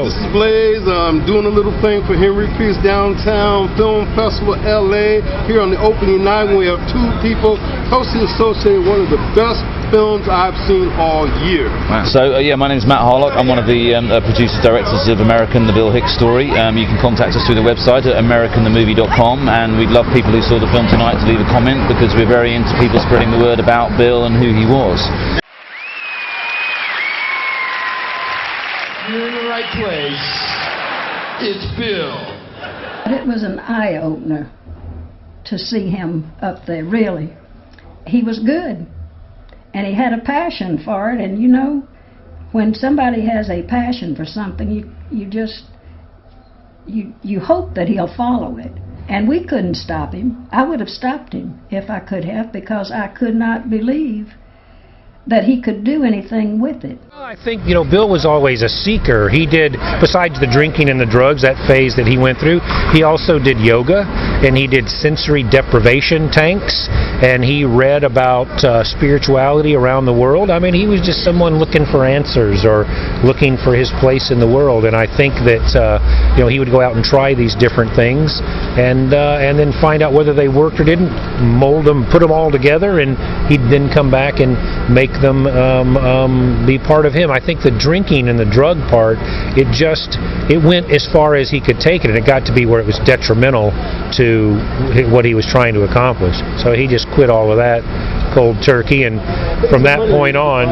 Displays, I'm doing a little thing for Henry Pierce Downtown Film Festival LA. Here on the opening night, we have two people closely associated with one of the best films I've seen all year. Wow. So yeah, my name is Matt Harlock. I'm one of the producers, directors of American, the Bill Hicks story. You can contact us through the website at americanthemovie.com, and we'd love people who saw the film tonight to leave a comment, because we're very into people spreading the word about Bill and who he was. You're in the right place. It's Bill. It was an eye-opener to see him up there, really. He was good, and he had a passion for it, and you know, when somebody has a passion for something, you hope that he'll follow it. And we couldn't stop him. I would have stopped him if I could have, because I could not believe that he could do anything with it. I think, you know, Bill was always a seeker. He did, besides the drinking and the drugs, that phase that he went through, he also did yoga, and he did sensory deprivation tanks, and he read about spirituality around the world. I mean, he was just someone looking for answers or looking for his place in the world, and I think that, you know, he would go out and try these different things and then find out whether they worked or didn't, mold them, put them all together, and he'd then come back and make them be part of him. I think the drinking and the drug part, it went as far as he could take it, and it got to be where it was detrimental to what he was trying to accomplish. So he just quit all of that cold turkey, and from that point on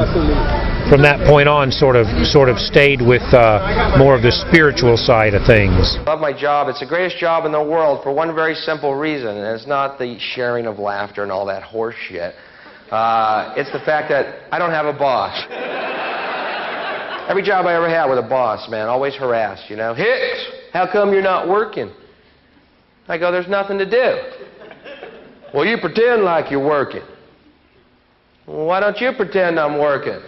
sort of stayed with more of the spiritual side of things. I love my job. It's the greatest job in the world for one very simple reason, and it's not the sharing of laughter and all that horse shit. It's the fact that I don't have a boss. Every job I ever had with a boss, man, always harassed, you know. Hicks, how come you're not working? I go, there's nothing to do. Well, you pretend like you're working. Well, why don't you pretend I'm working?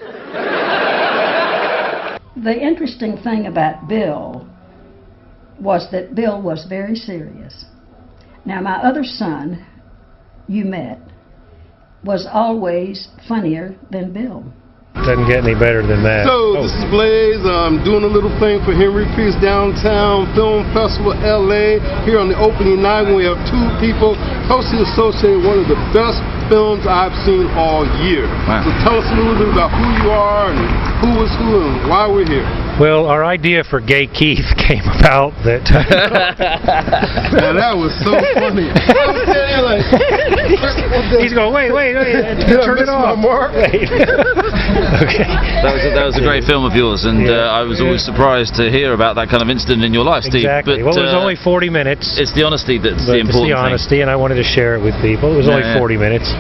The interesting thing about Bill was that Bill was very serious. Now, my other son, you met, was always funnier than Bill. Doesn't get any better than that. So, displays, I'm doing a little thing for Henry Pierce Downtown Film Festival LA. Here on the opening night, we have two people closely associated with one of the best films I've seen all year. Wow. So tell us a little bit about who you are and who is who and why we're here. Well, our idea for Gay Keith came about that... Man, that was so funny. He's going, wait, turn it off. Wait. Okay. That was a great film of yours, and I was always surprised to hear about that kind of incident in your life, Steve. Exactly. But, well, it was only 40 minutes. It's the honesty that's the important thing. It's the honesty, and I wanted to share it with people. It was only 40 minutes.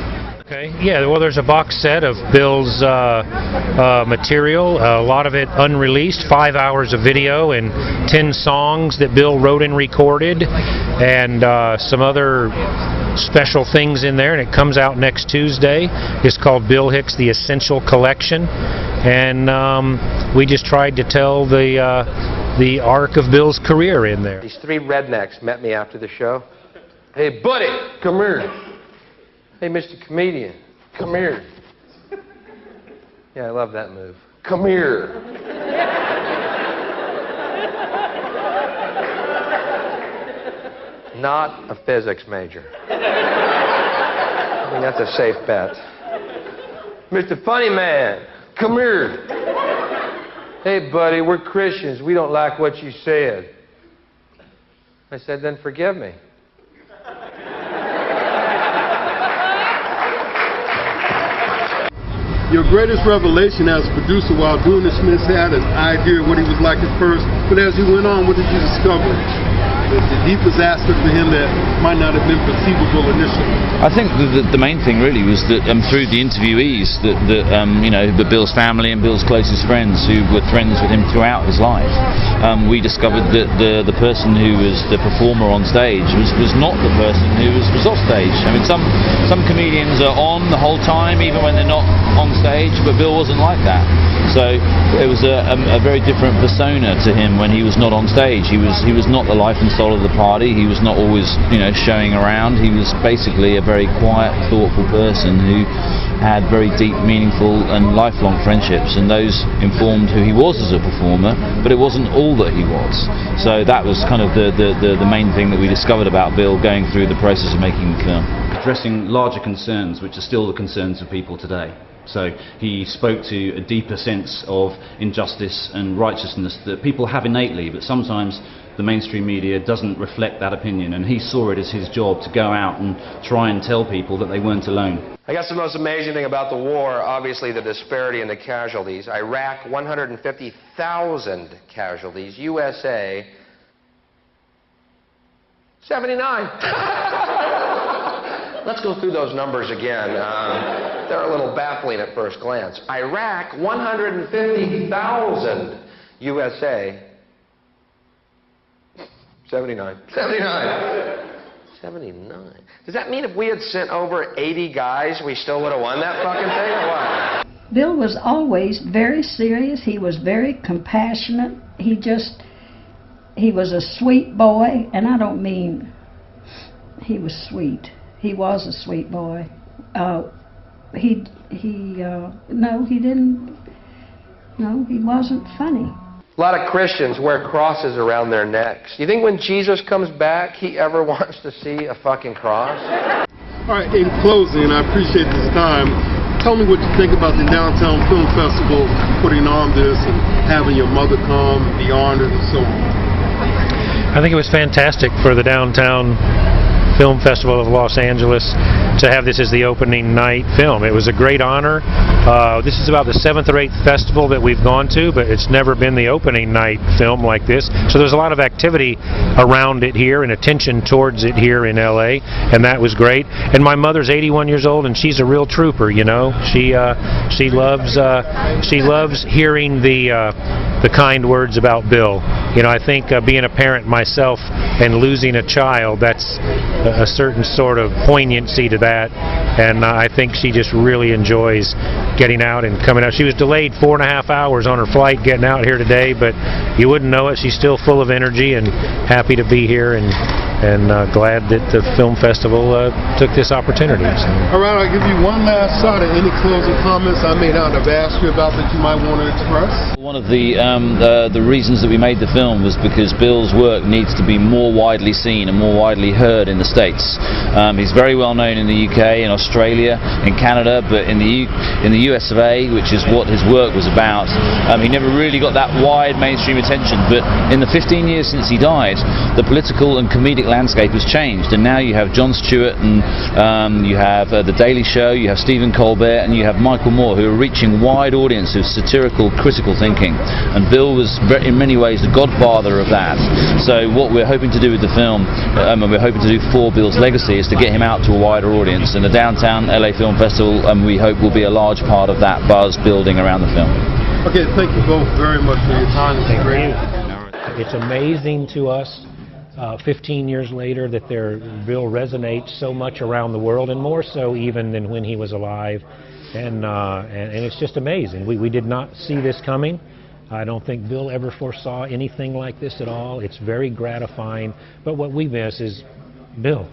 Okay. Yeah, well, there's a box set of Bill's material, a lot of it unreleased, 5 hours of video and 10 songs that Bill wrote and recorded, and some other special things in there, and it comes out next Tuesday. It's called Bill Hicks, The Essential Collection, and we just tried to tell the arc of Bill's career in there. These three rednecks met me after the show. Hey, buddy, come here. Hey, Mr. Comedian, come here. Yeah, I love that move. Come here. Not a physics major. I mean, that's a safe bet. Mr. Funny Man, come here. Hey, buddy, we're Christians. We don't like what you said. I said, then forgive me. Your greatest revelation as a producer while doing the Smiths had an idea of what he was like at first, but as you went on, what did you discover? The deepest aspect of him that might not have been perceivable initially. I think the main thing really was that through the interviewees, that you know, Bill's family and Bill's closest friends who were friends with him throughout his life, we discovered that the person who was the performer on stage was not the person who was off stage. I mean, some comedians are on the whole time, even when they're not on stage, but Bill wasn't like that. So it was a very different persona to him when he was not on stage. He was not the life and soul of the party. He was not always, you know, showing around. He was basically a very quiet, thoughtful person who had very deep, meaningful and lifelong friendships, and those informed who he was as a performer, but it wasn't all that he was. So that was kind of the main thing that we discovered about Bill going through the process of making the film. Addressing larger concerns, which are still the concerns of people today. So he spoke to a deeper sense of injustice and righteousness that people have innately, but sometimes the mainstream media doesn't reflect that opinion, and he saw it as his job to go out and try and tell people that they weren't alone. I guess the most amazing thing about the war, obviously the disparity in the casualties. Iraq, 150,000 casualties. USA, 79. Let's go through those numbers again. They're a little baffling at first glance. Iraq, 150,000. USA, 79. 79. Does that mean if we had sent over 80 guys, we still would have won that fucking thing, or what? Bill was always very serious. He was very compassionate. He was a sweet boy, and I don't mean he was sweet. He was a sweet boy. No, he wasn't funny. A lot of Christians wear crosses around their necks. You think when Jesus comes back, he ever wants to see a fucking cross? All right, in closing, I appreciate this time. Tell me what you think about the Downtown Film Festival putting on this and having your mother come, be honored, and so on. I think it was fantastic for the Downtown Film Festival of Los Angeles to have this as the opening night film. It was a great honor. This is about the 7th or 8th festival that we've gone to, but it's never been the opening night film like this. So there's a lot of activity around it here and attention towards it here in LA, and that was great. And my mother's 81 years old, and she's a real trooper, you know. She loves hearing the kind words about Bill. You know, I think being a parent myself and losing a child, that's a certain sort of poignancy to that, and I think she just really enjoys getting out and coming out. She was delayed 4.5 hours on her flight getting out here today, but you wouldn't know it. She's still full of energy and happy to be here, and glad that the film festival took this opportunity. So. All right, I'll give you one last shot at any closing comments I may not have asked you about that you might want to express. One of the reasons that we made the film was because Bill's work needs to be more widely seen and more widely heard in the States. He's very well known in the UK, in Australia, in Canada, but in the US of A, which is what his work was about, he never really got that wide mainstream attention. But in the 15 years since he died, the political and comedic landscape has changed, and now you have Jon Stewart, and you have The Daily Show, you have Stephen Colbert, and you have Michael Moore, who are reaching wide audiences, satirical, critical thinking. And Bill was in many ways the godfather of that. So what we're hoping to do with the film, and we're hoping to do for Bill's legacy, is to get him out to a wider audience. And the Downtown LA Film Festival, we hope, will be a large part of that buzz building around the film. Okay, thank you both very much for your time. Thank you. It's amazing to us 15 years later that Bill resonates so much around the world, and more so even than when he was alive, and it's just amazing. We did not see this coming. I don't think Bill ever foresaw anything like this at all. It's very gratifying, but what we miss is Bill.